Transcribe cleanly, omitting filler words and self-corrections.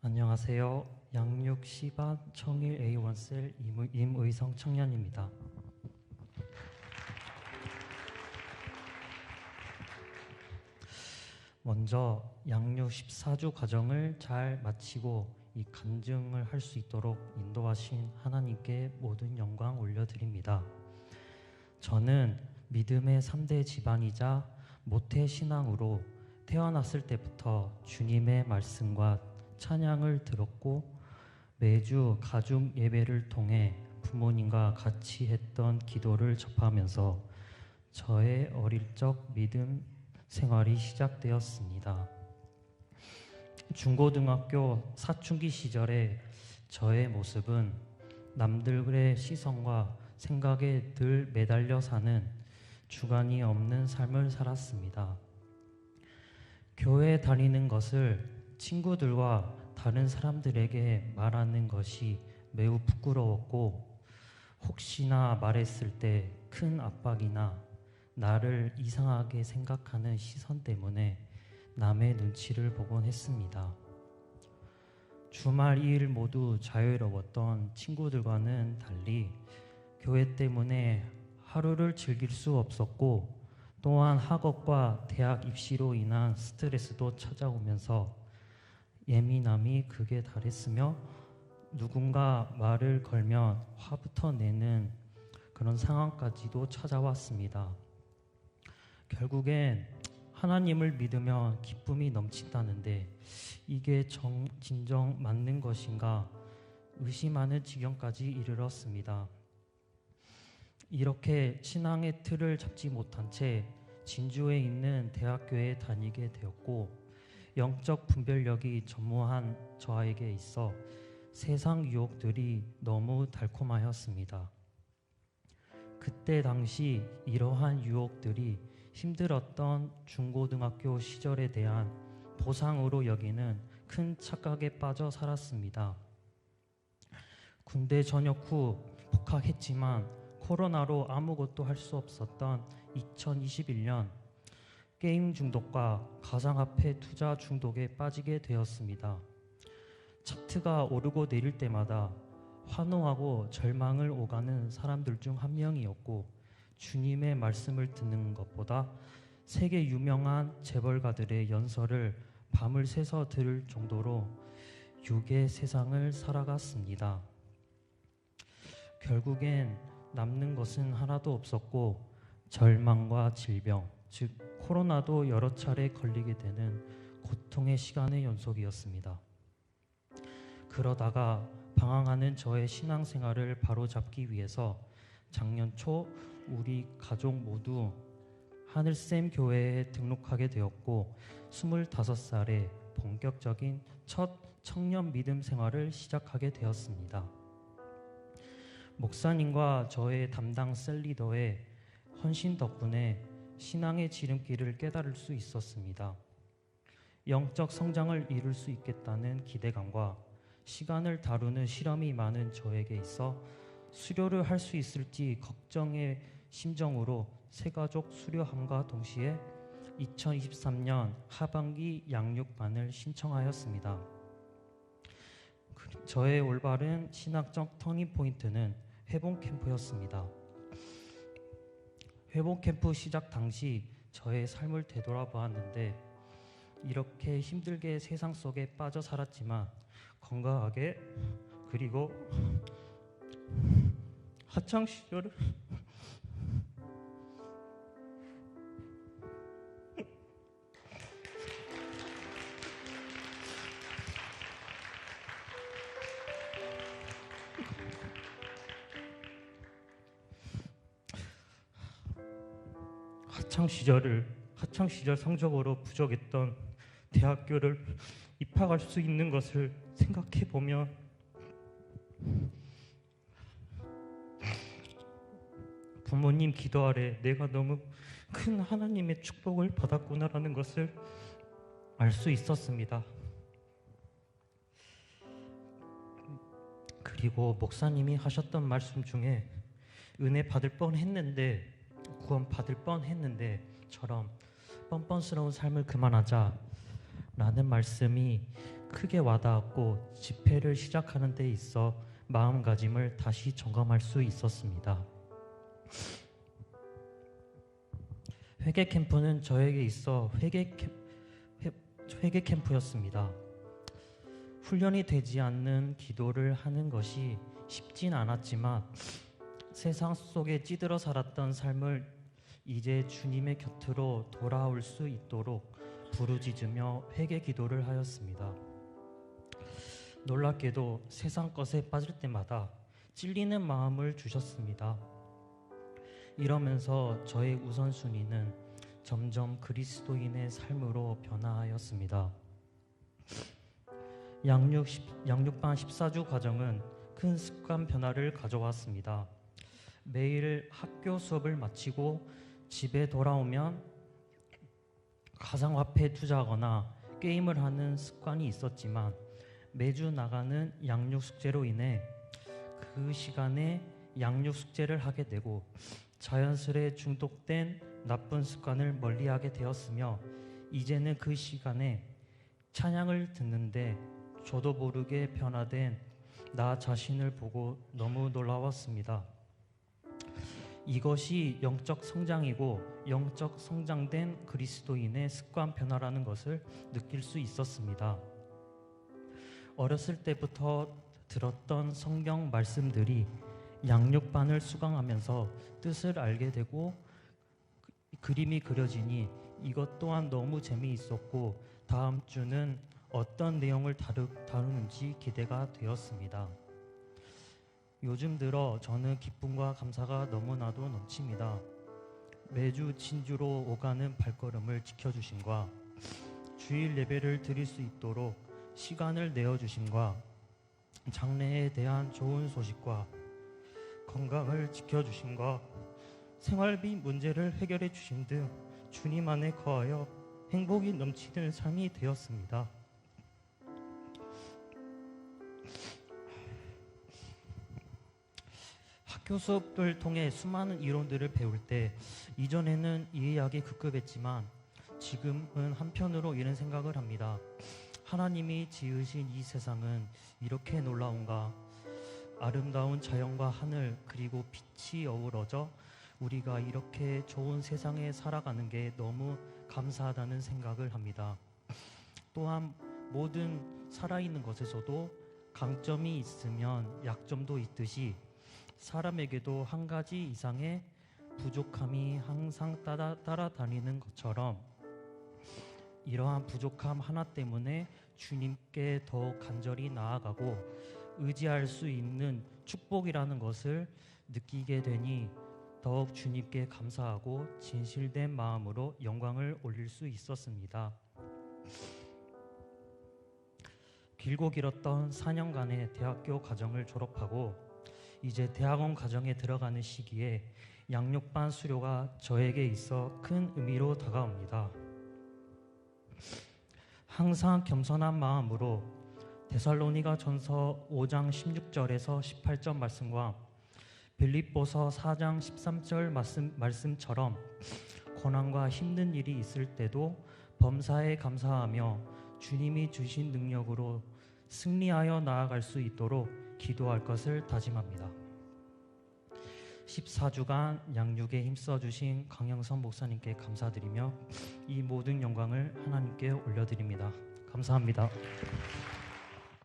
안녕하세요. 양육 C반 청일 A1셀 임의성 청년입니다. 먼저 양육 14주 과정을 잘 마치고 이 간증을 할 수 있도록 인도하신 하나님께 모든 영광 올려드립니다. 저는 믿음의 3대 집안이자 모태 신앙으로 태어났을 때부터 주님의 말씀과 찬양을 들었고 매주 가족 예배를 통해 부모님과 같이 했던 기도를 접하면서 저의 어릴 적 믿음 생활이 시작되었습니다. 중고등학교 사춘기 시절에 저의 모습은 남들의 시선과 생각에 늘 매달려 사는 주관이 없는 삶을 살았습니다. 교회에 다니는 것을 친구들과 다른 사람들에게 말하는 것이 매우 부끄러웠고 혹시나 말했을 때 큰 압박이나 나를 이상하게 생각하는 시선 때문에 남의 눈치를 보곤 했습니다. 주말 2일 모두 자유로웠던 친구들과는 달리 교회 때문에 하루를 즐길 수 없었고 또한 학업과 대학 입시로 인한 스트레스도 찾아오면서 예민함이 극에 달했으며 누군가 말을 걸면 화부터 내는 그런 상황까지도 찾아왔습니다. 결국엔 하나님을 믿으면 기쁨이 넘친다는데 이게 진정 맞는 것인가 의심하는 지경까지 이르렀습니다. 이렇게 신앙의 틀을 잡지 못한 채 진주에 있는 대학교에 다니게 되었고 영적 분별력이 전무한 저에게 있어 세상 유혹들이 너무 달콤하였습니다. 그때 당시 이러한 유혹들이 힘들었던 중고등학교 시절에 대한 보상으로 여기는 큰 착각에 빠져 살았습니다. 군대 전역 후 복학했지만 코로나로 아무것도 할 수 없었던 2021년 게임 중독과 가상화폐 투자 중독에 빠지게 되었습니다. 차트가 오르고 내릴 때마다 환호하고 절망을 오가는 사람들 중 한 명이었고 주님의 말씀을 듣는 것보다 세계 유명한 재벌가들의 연설을 밤을 새서 들을 정도로 육의 세상을 살아갔습니다. 결국엔 남는 것은 하나도 없었고 절망과 질병, 즉 코로나도 여러 차례 걸리게 되는 고통의 시간의 연속이었습니다. 그러다가 방황하는 저의 신앙생활을 바로잡기 위해서 작년 초 우리 가족 모두 하늘샘 교회에 등록하게 되었고 25살에 본격적인 첫 청년 믿음 생활을 시작하게 되었습니다. 목사님과 저의 담당 셀리더의 헌신 덕분에 신앙의 지름길을 깨달을 수 있었습니다. 영적 성장을 이룰 수 있겠다는 기대감과 시간을 다루는 실험이 많은 저에게 있어 수료를 할 수 있을지 걱정의 심정으로 새가족 수료함과 동시에 2023년 하반기 양육반을 신청하였습니다. 저의 올바른 신학적 터닝포인트는 회복캠프였습니다. 회복캠프 시작 당시 저의 삶을 되돌아보았는데 이렇게 힘들게 세상 속에 빠져 살았지만 건강하게 그리고 학창시절을 학창시절 성적으로 부족했던 대학교를 입학할 수 있는 것을 생각해 보면 부모님 기도 아래 내가 너무 큰 하나님의 축복을 받았구나라는 것을 알 수 있었습니다. 그리고 목사님이 하셨던 말씀 중에 은혜 받을 뻔했는데 구원 받을 뻔했는데처럼 뻔뻔스러운 삶을 그만하자 라는 말씀이 크게 와닿았고 집회를 시작하는 데 있어 마음가짐을 다시 점검할 수 있었습니다. 회개 캠프는 저에게 있어 회개 캠프였습니다. 훈련이 되지 않는 기도를 하는 것이 쉽진 않았지만 세상 속에 찌들어 살았던 삶을 이제 주님의 곁으로 돌아올 수 있도록 부르짖으며 회개 기도를 하였습니다. 놀랍게도 세상 것에 빠질 때마다 찔리는 마음을 주셨습니다. 이러면서 저의 우선순위는 점점 그리스도인의 삶으로 변화하였습니다. 양육반 14주 과정은 큰 습관 변화를 가져왔습니다. 매일 학교 수업을 마치고 집에 돌아오면 가상화폐에 투자하거나 게임을 하는 습관이 있었지만 매주 나가는 양육 숙제로 인해 그 시간에 양육 숙제를 하게 되고 자연스레 중독된 나쁜 습관을 멀리하게 되었으며 이제는 그 시간에 찬양을 듣는데 저도 모르게 변화된 나 자신을 보고 너무 놀라웠습니다. 이것이 영적 성장이고 영적 성장된 그리스도인의 습관 변화라는 것을 느낄 수 있었습니다. 어렸을 때부터 들었던 성경 말씀들이 양육반을 수강하면서 뜻을 알게 되고 그림이 그려지니 이것 또한 너무 재미있었고 다음 주는 어떤 내용을 다루는지 기대가 되었습니다. 요즘 들어 저는 기쁨과 감사가 너무나도 넘칩니다. 매주 진주로 오가는 발걸음을 지켜주심과 주일 예배를 드릴 수 있도록 시간을 내어주심과 장래에 대한 좋은 소식과 건강을 지켜주심과 생활비 문제를 해결해 주신 등 주님 안에 거하여 행복이 넘치는 삶이 되었습니다. 학교 수업을 통해 수많은 이론들을 배울 때 이전에는 이해하기 급급했지만 지금은 한편으로 이런 생각을 합니다. 하나님이 지으신 이 세상은 이렇게 놀라운가? 아름다운 자연과 하늘 그리고 빛이 어우러져 우리가 이렇게 좋은 세상에 살아가는 게 너무 감사하다는 생각을 합니다. 또한 모든 살아있는 것에서도 강점이 있으면 약점도 있듯이 사람에게도 한 가지 이상의 부족함이 항상 따라다니는 것처럼 이러한 부족함 하나 때문에 주님께 더욱 간절히 나아가고 의지할 수 있는 축복이라는 것을 느끼게 되니 더욱 주님께 감사하고 진실된 마음으로 영광을 올릴 수 있었습니다. 길고 길었던 4년간의 대학교 과정을 졸업하고 이제 대학원 과정에 들어가는 시기에 양육반 수료가 저에게 있어 큰 의미로 다가옵니다. 항상 겸손한 마음으로 데살로니가 전서 5장 16절에서 18절 말씀과 빌립보서 4장 13절 말씀처럼 고난과 힘든 일이 있을 때도 범사에 감사하며 주님이 주신 능력으로 승리하여 나아갈 수 있도록 기도할 것을 다짐합니다. 14주간 양육에 힘써주신 강영선 목사님께 감사드리며 이 모든 영광을 하나님께 올려드립니다. 감사합니다.